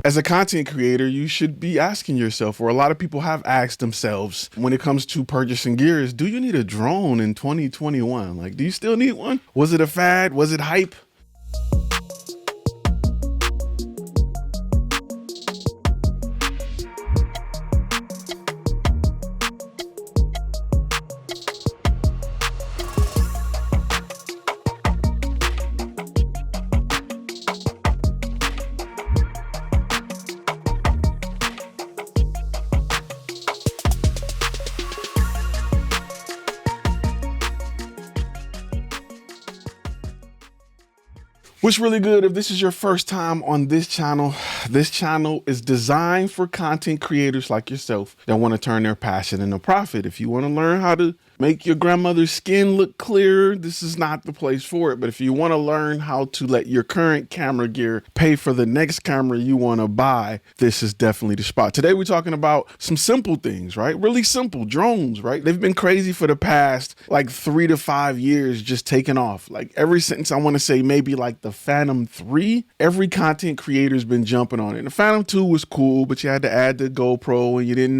As a content creator, you should be asking yourself, or a lot of people have asked themselves when it comes to purchasing gear, is do you need a drone in 2021? Like, do you still need one? Was it a fad? Was it hype? What's really good, if this is your first time on this channel is designed for content creators like yourself that want to turn their passion into profit. If you want to learn how to make your grandmother's skin look clearer, this is not the place for it. But if you want to learn how to let your current camera gear pay for the next camera you want to buy, this is definitely the spot. Today we're talking about some simple things, right? Really simple. Drones, right? They've been crazy for the past like 3 to 5 years, just taking off. Like ever since, I want to say maybe like the Phantom 3, every content creator's been jumping on it. And the Phantom 2 was cool, but you had to add the GoPro and you didn't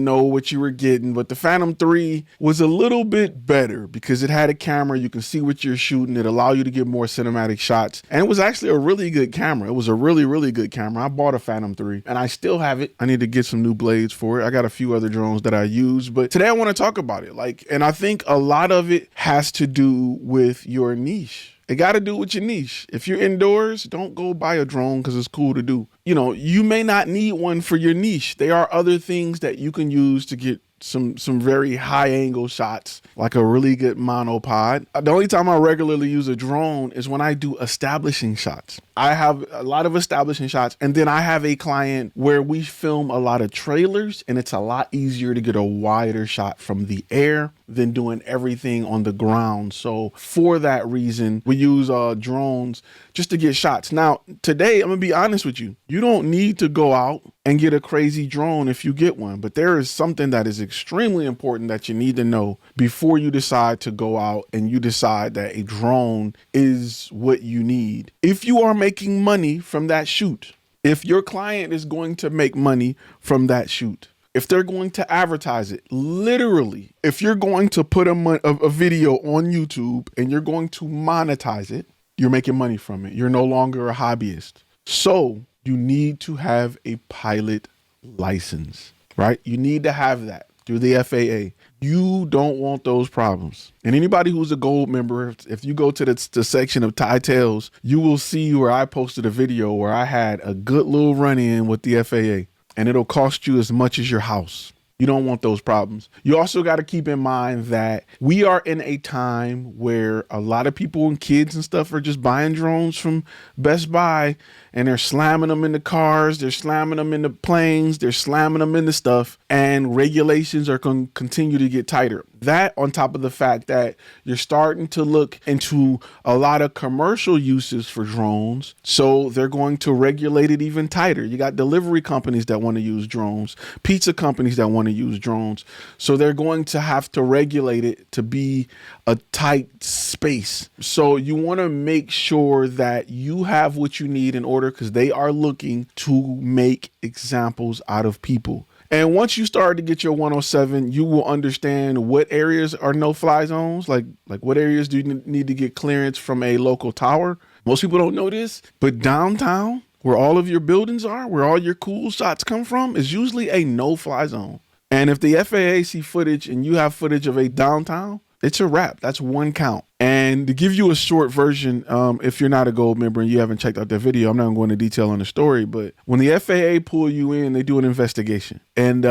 know what you were getting. But the Phantom 3 was a little bit better because it had a camera. You can see what you're shooting. It allowed you to get more cinematic shots. And it was actually a really good camera. It was a really, really good camera. I bought a Phantom 3 and I still have it. I need to get some new blades for it. I got a few other drones that I use, but today I want to talk about it. And I think a lot of it has to do with your niche. It got to do with your niche. If you're indoors, don't go buy a drone because it's cool to do. You know, you may not need one for your niche. There are other things that you can use to get some very high angle shots, like a really good monopod. The only time I regularly use a drone is when I do establishing shots. I have a lot of establishing shots, and then I have a client where we film a lot of trailers, and it's a lot easier to get a wider shot from the air than doing everything on the ground. So for that reason, we use drones just to get shots. Now, today, I'm gonna be honest with you. You don't need to go out and get a crazy drone if you get one, but there is something that is extremely important that you need to know before you decide to go out and you decide that a drone is what you need. If you are making money from that shoot, if your client is going to make money from that shoot, if they're going to advertise it, literally, if you're going to put a video on YouTube and you're going to monetize it, you're making money from it. You're no longer a hobbyist. So you need to have a pilot license, right? You need to have that through the FAA. You don't want those problems. And anybody who's a gold member, if you go to the section of Tie Tales, you will see where I posted a video where I had a good little run-in with the FAA, and it'll cost you as much as your house. You don't want those problems. You also got to keep in mind that we are in a time where a lot of people and kids and stuff are just buying drones from Best Buy, and they're slamming them into cars, they're slamming them into planes, they're slamming them into stuff, and regulations are going to continue to get tighter. That on top of the fact that you're starting to look into a lot of commercial uses for drones, so they're going to regulate it even tighter. You got delivery companies that want to use drones, pizza companies that want to use drones, so they're going to have to regulate it to be a tight space. So you want to make sure that you have what you need in order, because they are looking to make examples out of people. And once you start to get your 107, you will understand what areas are no-fly zones, like what areas do you need to get clearance from a local tower. Most people don't know this, but downtown, where all of your buildings are, where all your cool shots come from, is usually a no-fly zone. And if the FAA see footage and you have footage of a downtown, it's a wrap. That's one count. And to give you a short version, if you're not a gold member and you haven't checked out that video, I'm not going to go into detail on the story, but when the FAA pull you in, they do an investigation. And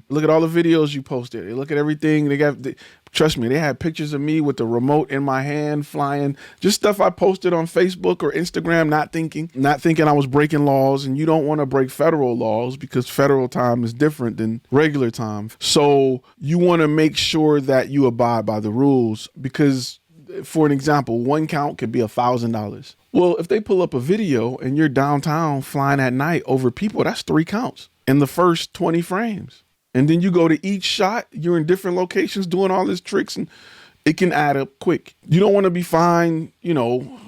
look at all the videos you posted. They look at everything. Trust me, they had pictures of me with the remote in my hand flying, just stuff I posted on Facebook or Instagram, not thinking I was breaking laws. And you don't want to break federal laws because federal time is different than regular time. So you want to make sure that you abide by the rules, because for an example, one count could be $1,000. Well, if they pull up a video and you're downtown flying at night over people, that's 3 counts in the first 20 frames. And then you go to each shot, you're in different locations doing all these tricks and it can add up quick. You don't want to be fined,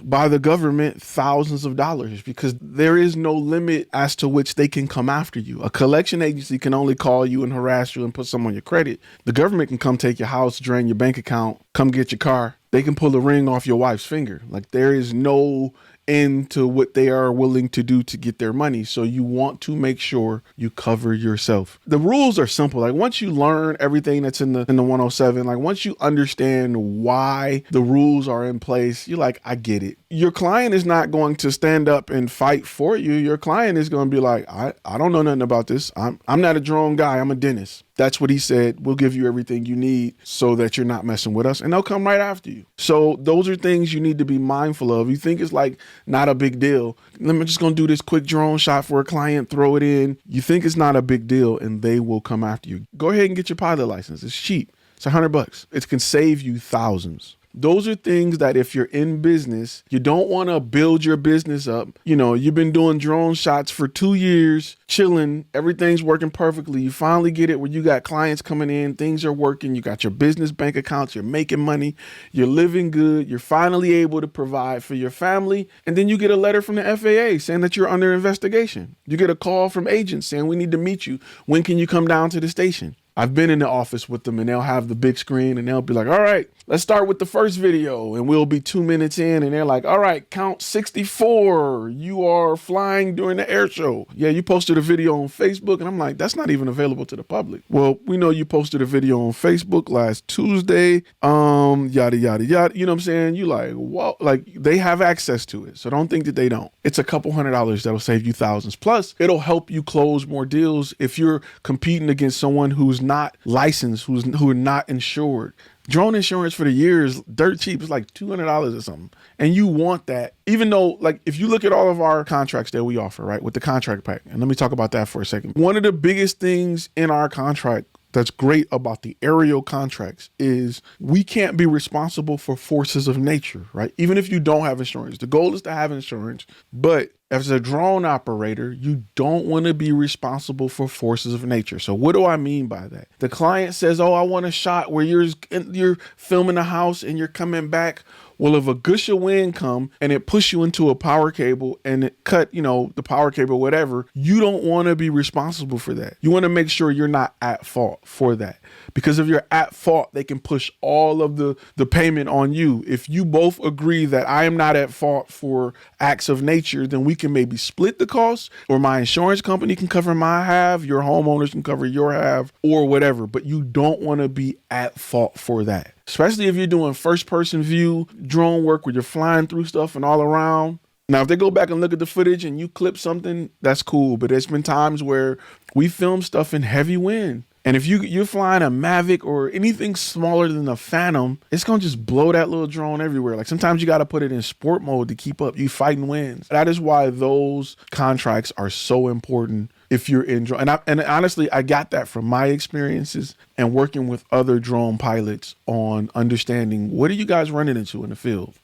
by the government thousands of dollars, because there is no limit as to which they can come after you. A collection agency can only call you and harass you and put some on your credit. The government can come take your house, drain your bank account, come get your car. They can pull a ring off your wife's finger. Like, there is no end to what they are willing to do to get their money. So you want to make sure you cover yourself. The rules are simple. Like, once you learn everything that's in the 107, like once you understand why the rules are in place, you're like, I get it. Your client is not going to stand up and fight for you. Your client is going to be like, I don't know nothing about this. I'm not a drone guy. I'm a dentist. That's what he said. We'll give you everything you need so that you're not messing with us, and they'll come right after you. So those are things you need to be mindful of. You think it's like not a big deal. I'm just going to do this quick drone shot for a client, throw it in. You think it's not a big deal, and they will come after you. Go ahead and get your pilot license. It's cheap. It's $100. It can save you thousands. Those are things that if you're in business, you don't want to build your business up. You've been doing drone shots for 2 years, chilling, everything's working perfectly. You finally get it where you got clients coming in, things are working, you got your business bank accounts, you're making money, you're living good, you're finally able to provide for your family. And then you get a letter from the FAA saying that you're under investigation. You get a call from agents saying, we need to meet you. When can you come down to the station? I've been in the office with them, and they'll have the big screen and they'll be like, all right, let's start with the first video. And we'll be 2 minutes in and they're like, all right, count 64. You are flying during the air show. Yeah, you posted a video on Facebook. And I'm like, that's not even available to the public. Well, we know you posted a video on Facebook last Tuesday. Yada, yada, yada. You know what I'm saying? You like, whoa, like they have access to it. So don't think that they don't. It's a couple $100 that'll save you thousands. Plus, it'll help you close more deals if you're competing against someone who's not licensed, who are not insured. Drone insurance for the year is dirt cheap. It's like $200 or something. And you want that, even though, like, if you look at all of our contracts that we offer, right, with the contract pack, and let me talk about that for a second. One of the biggest things in our contract that's great about the aerial contracts is we can't be responsible for forces of nature, right? Even if you don't have insurance, the goal is to have insurance, but as a drone operator, you don't want to be responsible for forces of nature. So what do I mean by that? The client says, oh, I want a shot where you're filming a house and you're coming back. Well, if a gush of wind come and it push you into a power cable and it cut, the power cable, whatever, you don't want to be responsible for that. You want to make sure you're not at fault for that. Because if you're at fault, they can push all of the payment on you. If you both agree that I am not at fault for acts of nature, then we can maybe split the cost, or my insurance company can cover my half, your homeowners can cover your half, or whatever. But you don't want to be at fault for that. Especially if you're doing first person view drone work where you're flying through stuff and all around. Now, if they go back and look at the footage and you clip something, that's cool. But there's been times where we film stuff in heavy wind. And if you're flying a Mavic or anything smaller than a Phantom, it's going to just blow that little drone everywhere. Like, sometimes you got to put it in sport mode to keep up. You fighting winds. That is why those contracts are so important if you're in drone. And honestly, I got that from my experiences and working with other drone pilots on understanding what are you guys running into in the field.